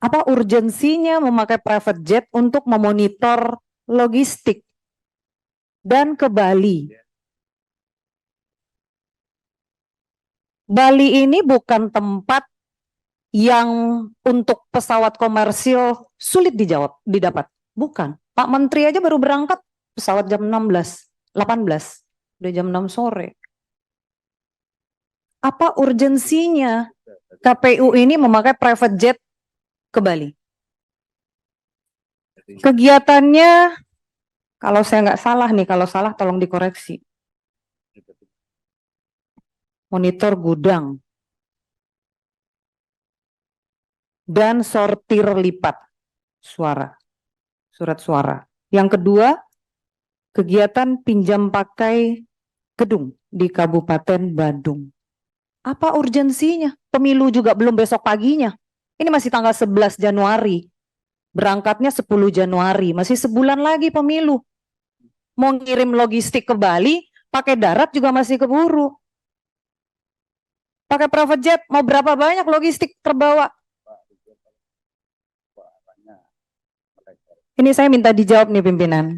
Apa urgensinya memakai private jet untuk memonitor logistik dan ke Bali? Bali ini bukan tempat yang untuk pesawat komersil sulit didapat. Bukan. Pak Menteri aja baru berangkat pesawat jam 16, 18, udah jam 6 sore. Apa urgensinya KPU ini memakai private jet ke Bali? Kegiatannya, kalau saya nggak salah nih, kalau salah tolong dikoreksi. Monitor gudang dan sortir lipat surat suara. Yang kedua, kegiatan pinjam pakai gedung di Kabupaten Bandung. Apa urgensinya? Pemilu juga belum besok paginya. Ini masih tanggal 11 Januari. Berangkatnya 10 Januari. Masih sebulan lagi pemilu. Mau ngirim logistik ke Bali, pakai darat juga masih keburu. Pakai private jet, mau berapa banyak logistik terbawa? Ini saya minta dijawab nih pimpinan.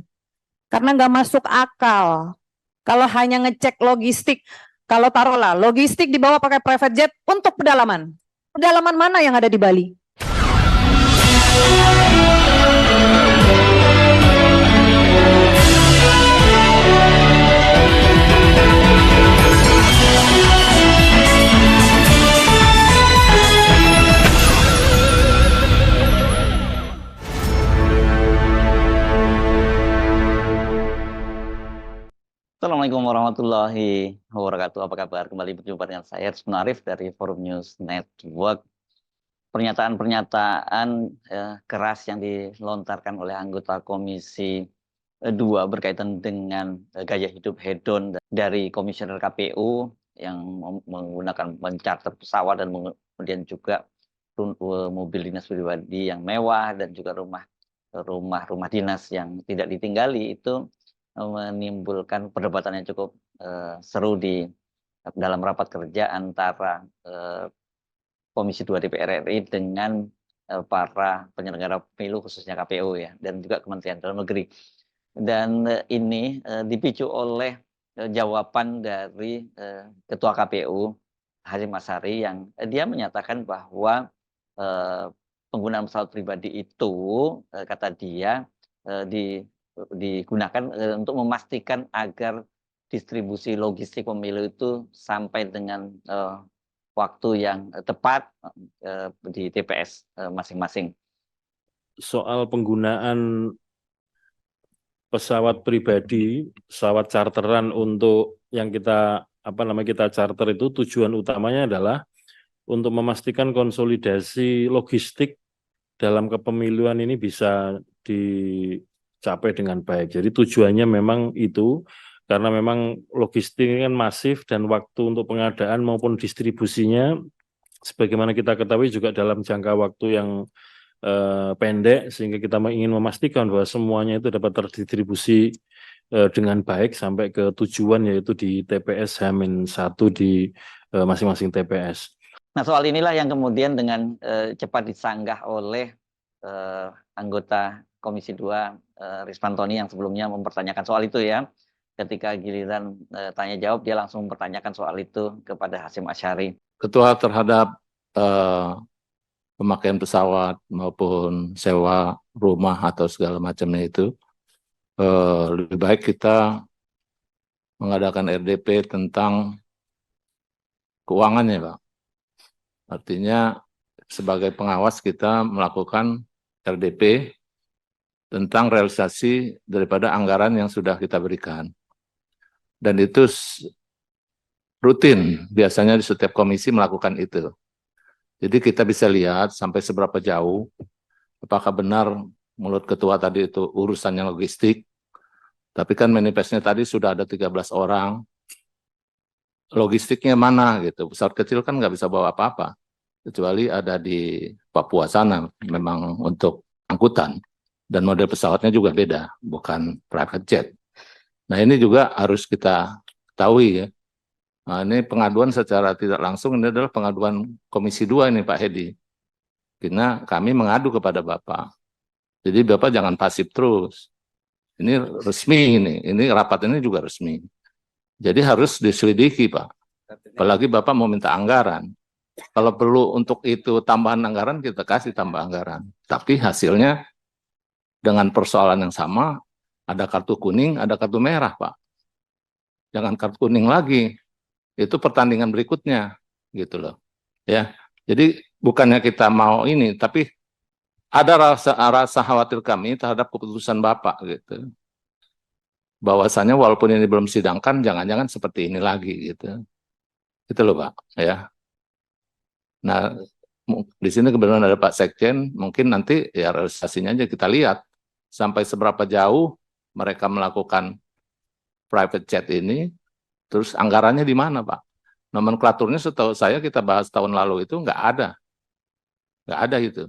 Karena nggak masuk akal. Kalau hanya ngecek logistik, kalau taruhlah logistik dibawa pakai private jet untuk pedalaman. Pedalaman mana yang ada di Bali? Assalamualaikum warahmatullahi wabarakatuh. Apa kabar? Kembali berjumpa dengan saya, Rizman Arif dari Forum News Network. Pernyataan-pernyataan keras yang dilontarkan oleh anggota Komisi 2 berkaitan dengan gaya hidup hedon dari Komisioner KPU yang menggunakan mencarter pesawat dan kemudian juga mobil dinas pribadi yang mewah dan juga rumah dinas yang tidak ditinggali itu menimbulkan perdebatan yang cukup seru dalam rapat kerja antara Komisi 2 DPR RI dengan para penyelenggara pemilu khususnya KPU ya dan juga Kementerian Dalam Negeri. Dan ini dipicu oleh jawaban dari Ketua KPU Hasyim Asyari yang dia menyatakan bahwa penggunaan pesawat pribadi itu kata dia digunakan untuk memastikan agar distribusi logistik pemilu itu sampai dengan waktu yang tepat di TPS masing-masing. Soal penggunaan pesawat pribadi, pesawat charteran untuk yang kita charter itu tujuan utamanya adalah untuk memastikan konsolidasi logistik dalam kepemiluan ini bisa dicapai dengan baik. Jadi tujuannya memang itu, karena memang logistik ini kan masif dan waktu untuk pengadaan maupun distribusinya, sebagaimana kita ketahui juga dalam jangka waktu yang pendek, sehingga kita ingin memastikan bahwa semuanya itu dapat terdistribusi dengan baik sampai ke tujuan, yaitu di TPS H-1 di masing-masing TPS. Nah, soal inilah yang kemudian dengan cepat disanggah oleh anggota Komisi 2 Rizpantoni yang sebelumnya mempertanyakan soal itu ya. Ketika giliran tanya jawab, dia langsung mempertanyakan soal itu kepada Hasyim Asyari. Ketua terhadap pemakaian pesawat maupun sewa rumah atau segala macamnya itu, lebih baik kita mengadakan RDP tentang keuangannya, Pak. Artinya sebagai pengawas kita melakukan RDP tentang realisasi daripada anggaran yang sudah kita berikan. Dan itu rutin, biasanya di setiap komisi melakukan itu. Jadi kita bisa lihat sampai seberapa jauh, apakah benar menurut ketua tadi itu urusannya logistik, tapi kan manifestnya tadi sudah ada 13 orang, logistiknya mana gitu, pesawat kecil kan nggak bisa bawa apa-apa, kecuali ada di Papua sana, memang untuk angkutan, dan model pesawatnya juga beda, bukan private jet. Nah ini juga harus kita ketahui ya. Nah, ini pengaduan secara tidak langsung, ini adalah pengaduan Komisi 2 ini Pak Hedi. Karena kami mengadu kepada Bapak. Jadi Bapak jangan pasif terus. Ini resmi ini rapat ini juga resmi. Jadi harus diselidiki, Pak. Apalagi Bapak mau minta anggaran. Kalau perlu untuk itu tambahan anggaran, kita kasih tambah anggaran. Tapi hasilnya dengan persoalan yang sama, ada kartu kuning, ada kartu merah, Pak. Jangan kartu kuning lagi. Itu pertandingan berikutnya, gitu loh. Ya. Jadi bukannya kita mau ini, tapi ada rasa khawatir kami terhadap keputusan Bapak, gitu. Bahwasanya walaupun ini belum sidangkan, jangan-jangan seperti ini lagi, gitu. Gitu loh, Pak. Ya. Nah, di sini kebetulan ada Pak Sekjen, mungkin nanti ya realisasinya aja kita lihat sampai seberapa jauh mereka melakukan private jet ini, terus anggarannya di mana, Pak? Nomenklaturnya setahu saya kita bahas tahun lalu itu nggak ada itu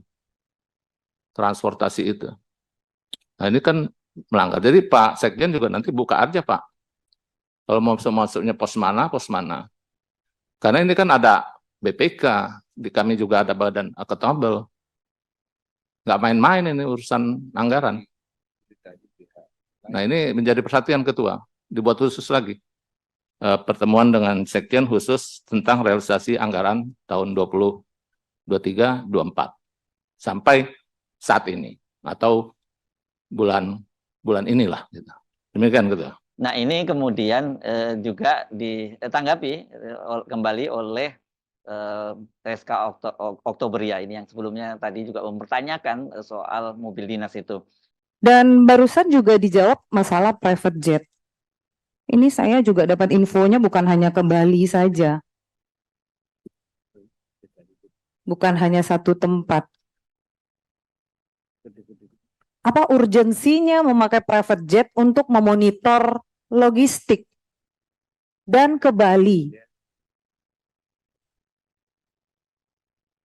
transportasi itu. Nah ini kan melanggar. Jadi Pak Sekjen juga nanti buka aja, Pak. Kalau mau masuknya pos mana. Karena ini kan ada BPK, di kami juga ada badan akuntabel. Nggak main-main ini urusan anggaran. Nah ini menjadi perhatian Ketua, dibuat khusus lagi. Pertemuan dengan Sekjen khusus tentang realisasi anggaran tahun 2023-24 sampai saat ini atau bulan inilah. Gitu. Demikian Ketua. Nah ini kemudian juga ditanggapi kembali oleh Reska Oktobria ini yang sebelumnya tadi juga mempertanyakan soal mobil dinas itu. Dan barusan juga dijawab masalah private jet. Ini saya juga dapat infonya bukan hanya ke Bali saja. Bukan hanya satu tempat. Apa urgensinya memakai private jet untuk memonitor logistik dan ke Bali?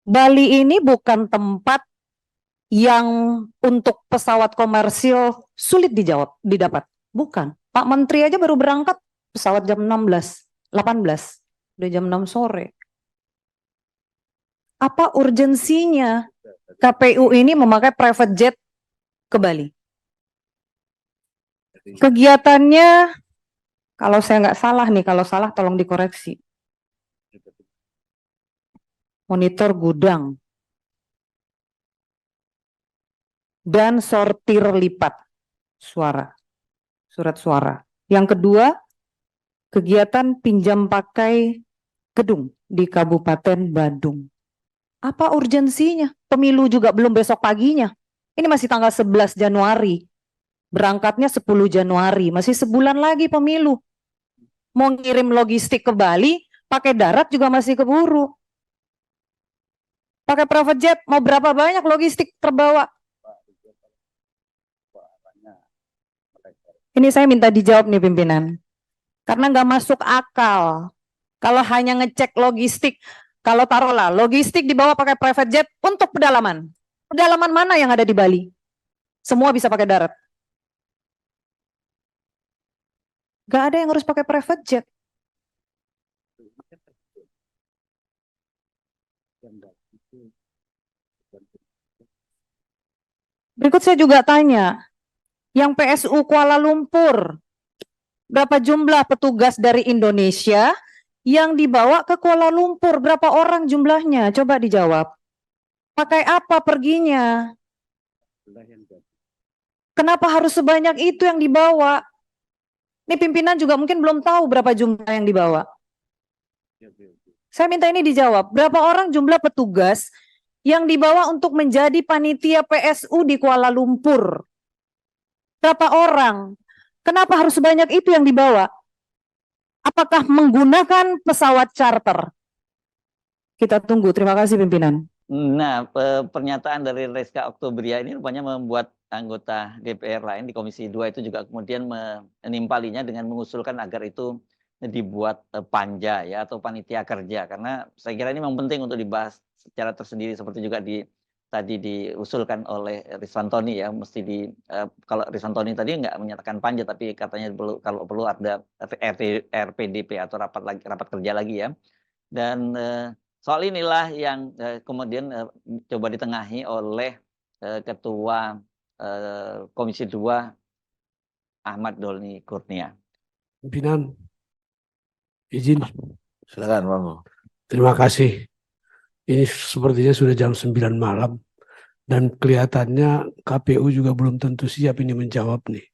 Bali ini bukan tempat yang untuk pesawat komersil sulit didapat. Bukan. Pak Menteri aja baru berangkat pesawat jam 18, udah jam 6 sore. Apa urgensinya KPU ini memakai private jet ke Bali? Kegiatannya, kalau saya nggak salah nih, kalau salah tolong dikoreksi. Monitor gudang dan sortir lipat surat suara. Yang kedua, kegiatan pinjam pakai gedung di Kabupaten Badung. Apa urgensinya? Pemilu juga belum besok paginya. Ini masih tanggal 11 Januari. Berangkatnya 10 Januari. Masih sebulan lagi pemilu. Mau ngirim logistik ke Bali, pakai darat juga masih keburu. Pakai private jet, mau berapa banyak logistik terbawa? Ini saya minta dijawab nih pimpinan. Karena nggak masuk akal. Kalau hanya ngecek logistik, kalau taruhlah logistik dibawa pakai private jet untuk pedalaman. Pedalaman mana yang ada di Bali? Semua bisa pakai darat. Nggak ada yang harus pakai private jet. Berikut saya juga tanya, yang PSU Kuala Lumpur, berapa jumlah petugas dari Indonesia yang dibawa ke Kuala Lumpur? Berapa orang jumlahnya? Coba dijawab. Pakai apa perginya? Kenapa harus sebanyak itu yang dibawa? Ini pimpinan juga mungkin belum tahu berapa jumlah yang dibawa. Saya minta ini dijawab. Berapa orang jumlah petugas yang dibawa untuk menjadi panitia PSU di Kuala Lumpur? Berapa orang? Kenapa harus sebanyak itu yang dibawa? Apakah menggunakan pesawat charter? Kita tunggu. Terima kasih pimpinan. Nah, pernyataan dari Reska Oktobria ini rupanya membuat anggota DPR lain di Komisi 2 itu juga kemudian menimpalinya dengan mengusulkan agar itu dibuat panja ya atau panitia kerja, karena saya kira ini memang penting untuk dibahas secara tersendiri seperti juga tadi diusulkan oleh Risantoni ya, mesti kalau Risantoni tadi nggak menyatakan panja tapi katanya kalau perlu ada RPDP atau rapat kerja lagi ya. Dan soal inilah yang kemudian coba ditengahi oleh Ketua Komisi 2 Ahmad Doli Kurnia. Pimpinan, izin. Silakan, Bang. Terima kasih. Ini sepertinya sudah jam 9 malam dan kelihatannya KPU juga belum tentu siap ini menjawab nih.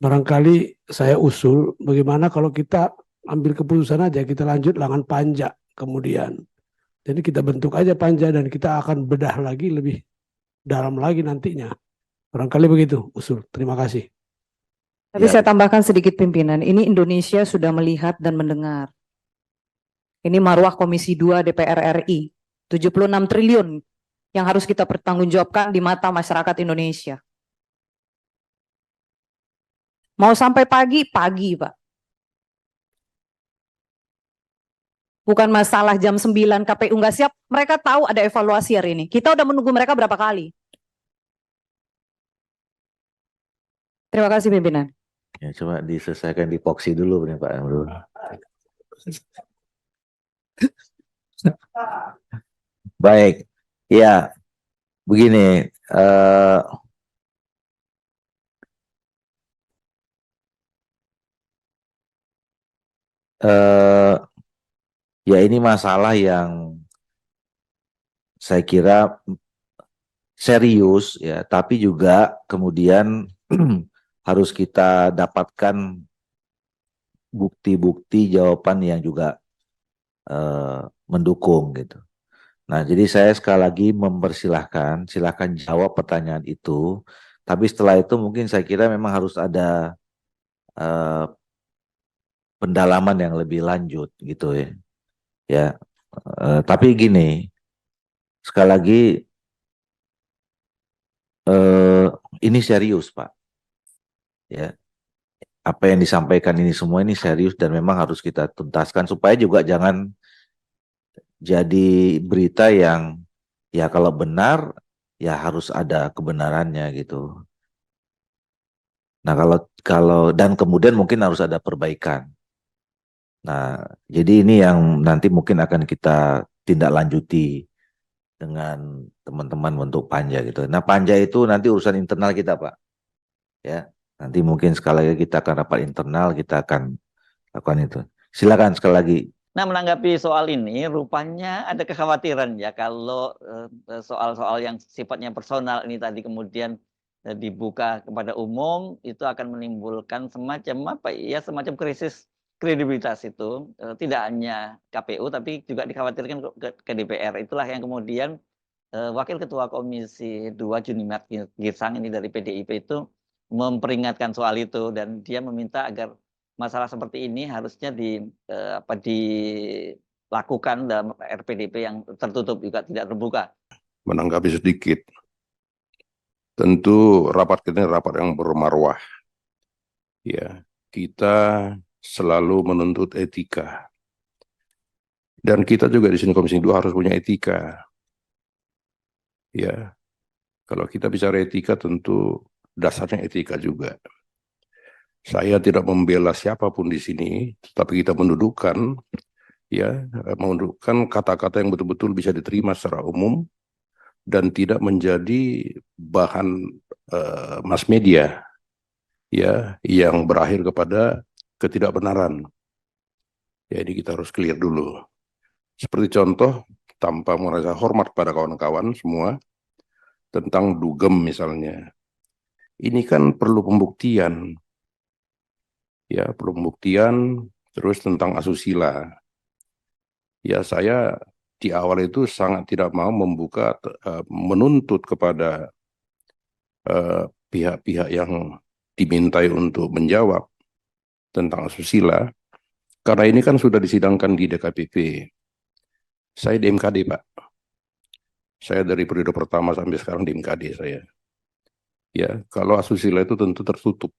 Barangkali saya usul bagaimana kalau kita ambil keputusan aja, kita lanjut langan panja kemudian. Jadi kita bentuk aja panja dan kita akan bedah lagi lebih dalam lagi nantinya. Barangkali begitu usul. Terima kasih. Tapi Ya. saya tambahkan sedikit pimpinan, ini Indonesia sudah melihat dan mendengar. Ini marwah Komisi 2 DPR RI, 76 triliun yang harus kita pertanggungjawabkan di mata masyarakat Indonesia. Mau sampai pagi, pagi Pak. Bukan masalah jam 9 KPU nggak siap, mereka tahu ada evaluasi hari ini. Kita udah menunggu mereka berapa kali. Terima kasih pimpinan. Ya, coba diselesaikan di Poksi dulu nih Pak. Baik, ya begini. Ya ini masalah yang saya kira serius ya, tapi juga kemudian harus kita dapatkan bukti-bukti jawaban yang juga mendukung gitu. Nah, jadi saya sekali lagi mempersilahkan, silakan jawab pertanyaan itu. Tapi setelah itu mungkin saya kira memang harus ada pendalaman yang lebih lanjut gitu ya. Ya, tapi gini, sekali lagi ini serius Pak. Ya, apa yang disampaikan ini semua ini serius dan memang harus kita tuntaskan supaya juga jangan jadi berita yang ya kalau benar ya harus ada kebenarannya gitu. Nah kalau dan kemudian mungkin harus ada perbaikan. Nah jadi ini yang nanti mungkin akan kita tindak lanjuti dengan teman-teman untuk panja gitu. Nah panja itu nanti urusan internal kita Pak. Ya nanti mungkin sekali lagi kita akan rapat internal, kita akan lakukan itu. Silakan sekali lagi. Nah, menanggapi soal ini, rupanya ada kekhawatiran ya kalau soal-soal yang sifatnya personal ini tadi kemudian dibuka kepada umum, itu akan menimbulkan semacam apa ya, semacam krisis kredibilitas itu, tidak hanya KPU tapi juga dikhawatirkan ke DPR. Itulah yang kemudian Wakil Ketua Komisi 2 Junimat Girsang ini dari PDIP itu memperingatkan soal itu dan dia meminta agar masalah seperti ini harusnya dilakukan dalam RPDP yang tertutup juga tidak terbuka. Menanggapi sedikit, tentu rapat kita rapat yang bermarwah. Ya, kita selalu menuntut etika. Dan kita juga di sini Komisi 2 harus punya etika. Ya, kalau kita bicara etika tentu dasarnya etika juga. Saya tidak membela siapapun di sini, tapi kita mendudukkan kata-kata yang betul-betul bisa diterima secara umum dan tidak menjadi bahan mass media ya yang berakhir kepada ketidakbenaran. Jadi kita harus clear dulu. Seperti contoh, tanpa merasa hormat pada kawan-kawan semua, tentang dugem misalnya. Ini kan perlu pembuktian. Ya, perlu pembuktian, terus tentang asusila. Ya, saya di awal itu sangat tidak mau menuntut kepada pihak-pihak yang dimintai untuk menjawab tentang asusila, karena ini kan sudah disidangkan di DKPP. Saya di MKD, Pak. Saya dari periode pertama sampai sekarang di MKD saya. Ya, kalau asusila itu tentu tertutup.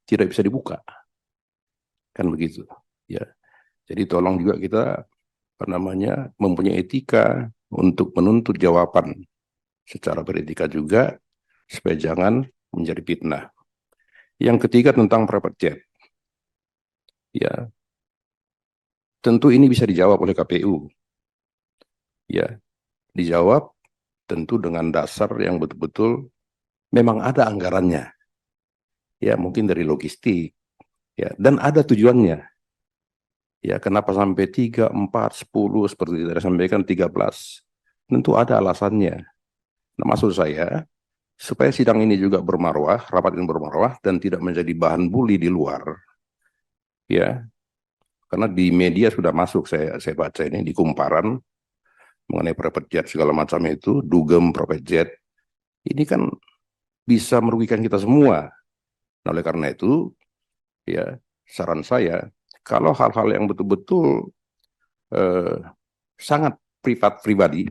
Tidak bisa dibuka. Kan begitu. Ya. Jadi tolong juga kita mempunyai etika untuk menuntut jawaban secara beretika juga supaya jangan menjadi fitnah. Yang ketiga tentang private jet. Ya. Tentu ini bisa dijawab oleh KPU. Ya, dijawab tentu dengan dasar yang betul-betul memang ada anggarannya. Ya, mungkin dari logistik, ya, dan ada tujuannya. Ya, kenapa sampai 3, 4, 10 seperti tadi sampaikan 13? Tentu ada alasannya. Nah, maksud saya supaya sidang ini juga bermarwah, rapat ini bermarwah dan tidak menjadi bahan bully di luar. Ya, karena di media sudah masuk saya baca ini di kumparan mengenai private jet segala macam itu, dugem private jet. Ini kan bisa merugikan kita semua. Nah, oleh karena itu, ya, saran saya, kalau hal-hal yang betul-betul sangat privat pribadi,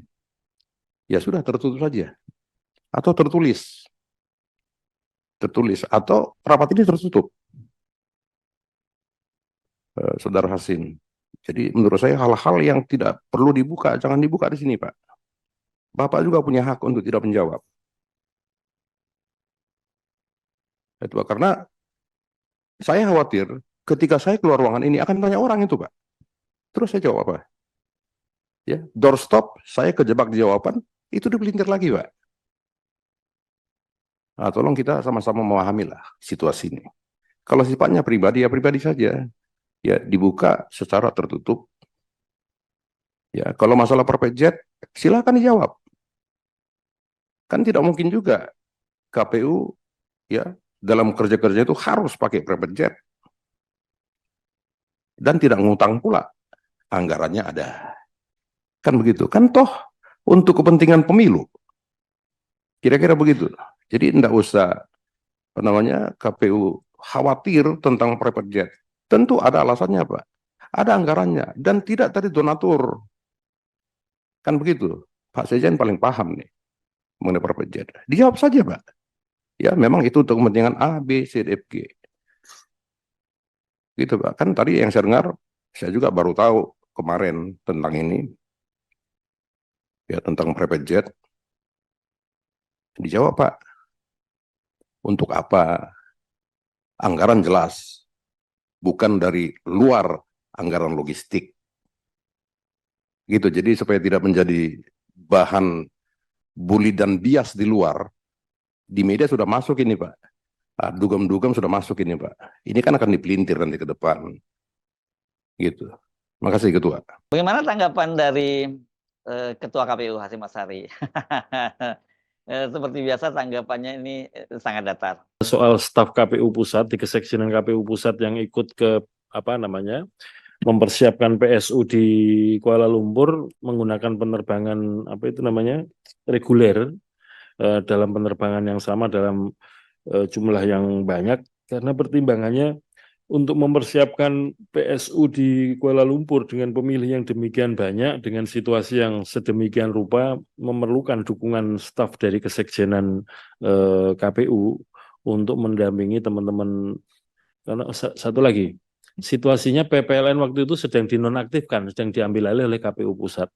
ya sudah tertutup saja. Atau tertulis. Atau rapat ini tertutup. Saudara Hasim. Jadi menurut saya hal-hal yang tidak perlu dibuka, jangan dibuka di sini, Pak. Bapak juga punya hak untuk tidak menjawab. Itu, Pak. Karena saya khawatir ketika saya keluar ruangan ini akan tanya orang itu, Pak. Terus saya jawab apa? Ya, doorstop, saya kejebak di jawaban, itu dipelintir lagi, Pak. Nah, tolong kita sama-sama memahami lah situasi ini. Kalau sifatnya pribadi, ya pribadi saja. Ya, dibuka secara tertutup. Ya, kalau masalah private jet, silakan dijawab. Kan tidak mungkin juga KPU ya dalam kerja-kerja itu harus pakai private jet. Dan tidak ngutang pula. Anggarannya ada. Kan begitu. Kan toh untuk kepentingan pemilu. Kira-kira begitu. Jadi tidak usah KPU khawatir tentang private jet. Tentu ada alasannya, Pak. Ada anggarannya dan tidak dari donatur. Kan begitu. Pak Sekjen paling paham nih mengenai private jet. Dijawab saja, Pak. Ya, memang itu untuk kepentingan A, B, C, D, F, G. Gitu, Pak. Kan tadi yang saya dengar, saya juga baru tahu kemarin tentang ini. Ya, tentang private jet. Dijawab, Pak. Untuk apa? Anggaran jelas. Bukan dari luar anggaran logistik. Gitu, jadi supaya tidak menjadi bahan bully dan bias di luar, di media sudah masuk ini, Pak. Dugem-dugem sudah masuk ini, Pak. Ini kan akan dipelintir nanti ke depan. Gitu. Makasih, Ketua. Bagaimana tanggapan dari Ketua KPU Hasyim Asyari? Seperti biasa tanggapannya ini sangat datar. Soal staf KPU pusat di kesekjenan KPU pusat yang ikut ke mempersiapkan PSU di Kuala Lumpur menggunakan penerbangan reguler dalam penerbangan yang sama dalam jumlah yang banyak karena pertimbangannya untuk mempersiapkan PSU di Kuala Lumpur dengan pemilih yang demikian banyak, dengan situasi yang sedemikian rupa, memerlukan dukungan staf dari kesekjenan KPU untuk mendampingi teman-teman. Karena satu lagi, situasinya PPLN waktu itu sedang dinonaktifkan, sedang diambil alih oleh KPU pusat.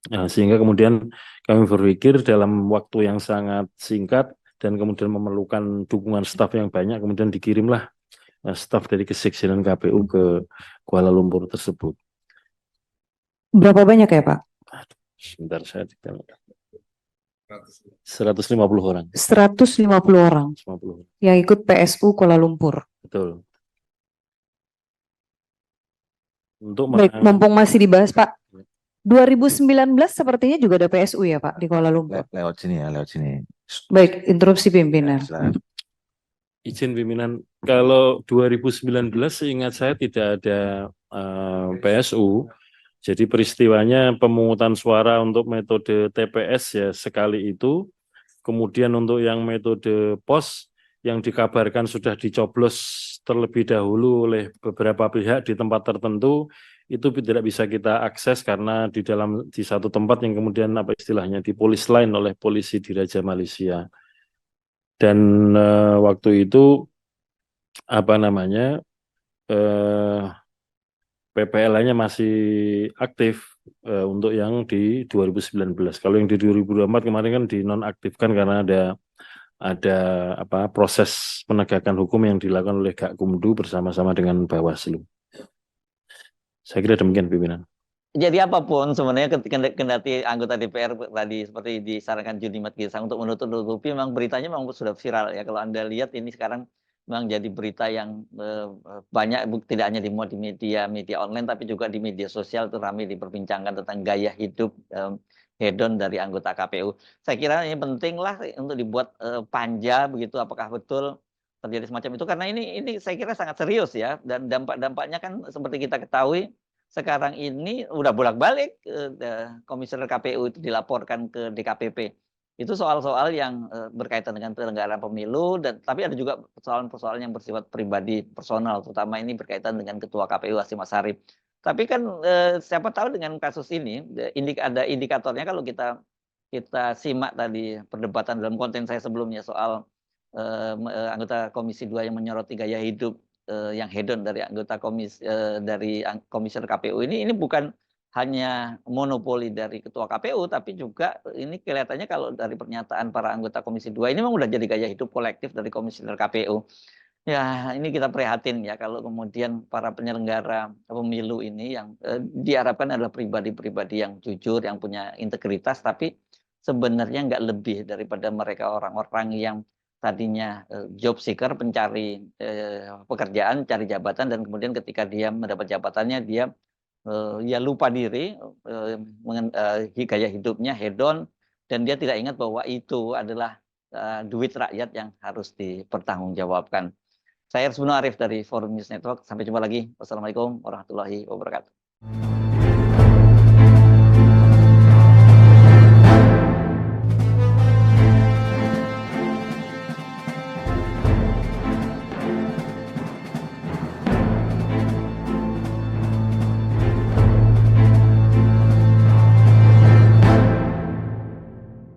Nah, sehingga kemudian kami berpikir dalam waktu yang sangat singkat dan kemudian memerlukan dukungan staf yang banyak, kemudian dikirimlah staf dari kesekjenan KPU ke Kuala Lumpur tersebut. Berapa banyak ya, Pak? Sebentar saya 150 orang. 150 orang 150. yang ikut PSU Kuala Lumpur. Betul. Untuk Baik, mumpung masih dibahas, Pak. 2019 sepertinya juga ada PSU ya, Pak, di Kuala Lumpur. Lewat sini. Baik, interupsi pimpinan. izin pimpinan, kalau 2019 seingat saya tidak ada PSU, jadi peristiwanya pemungutan suara untuk metode TPS ya sekali itu, kemudian untuk yang metode pos yang dikabarkan sudah dicoblos terlebih dahulu oleh beberapa pihak di tempat tertentu, itu tidak bisa kita akses karena di satu tempat yang kemudian di polis lain oleh polisi di Raja Malaysia. Dan waktu itu PPLN-nya masih aktif untuk yang di 2019. Kalau yang di 2024 kemarin kan dinonaktifkan karena ada proses penegakan hukum yang dilakukan oleh Gakumdu bersama-sama dengan Bawaslu. Saya kira demikian pimpinan. Jadi apapun sebenarnya kendati anggota DPR tadi seperti disarankan Junimat Girsang untuk menutup-nutupi, memang beritanya memang sudah viral ya. Kalau Anda lihat ini sekarang memang jadi berita yang banyak, tidak hanya dimuat di media online tapi juga di media sosial itu ramai diperbincangkan tentang gaya hidup hedon dari anggota KPU. Saya kira ini penting lah untuk dibuat panja begitu, apakah betul terjadi semacam itu, karena ini saya kira sangat serius ya, dan dampak-dampaknya kan seperti kita ketahui sekarang ini udah bolak-balik komisioner KPU itu dilaporkan ke DKPP. Itu soal-soal yang berkaitan dengan penyelenggaraan pemilu, dan tapi ada juga persoalan-persoalan yang bersifat pribadi personal, terutama ini berkaitan dengan Ketua KPU Hashim Asyari. Tapi kan siapa tahu dengan kasus ini ada indikatornya. Kalau kita simak tadi perdebatan dalam konten saya sebelumnya soal anggota Komisi 2 yang menyoroti gaya hidup yang hedon dari anggota komisioner KPU ini bukan hanya monopoli dari ketua KPU, tapi juga ini kelihatannya kalau dari pernyataan para anggota Komisi 2 ini memang udah jadi gaya hidup kolektif dari komisioner KPU. Ya, ini kita prihatin ya kalau kemudian para penyelenggara pemilu ini yang diharapkan adalah pribadi-pribadi yang jujur, yang punya integritas, tapi sebenarnya nggak lebih daripada mereka orang-orang yang tadinya job seeker, pencari pekerjaan, cari jabatan, dan kemudian ketika dia mendapat jabatannya dia ya lupa diri, gaya hidupnya hedon, dan dia tidak ingat bahwa itu adalah duit rakyat yang harus dipertanggungjawabkan. Saya Arsbuno Arif dari Forum News Network. Sampai jumpa lagi. Wassalamualaikum warahmatullahi wabarakatuh.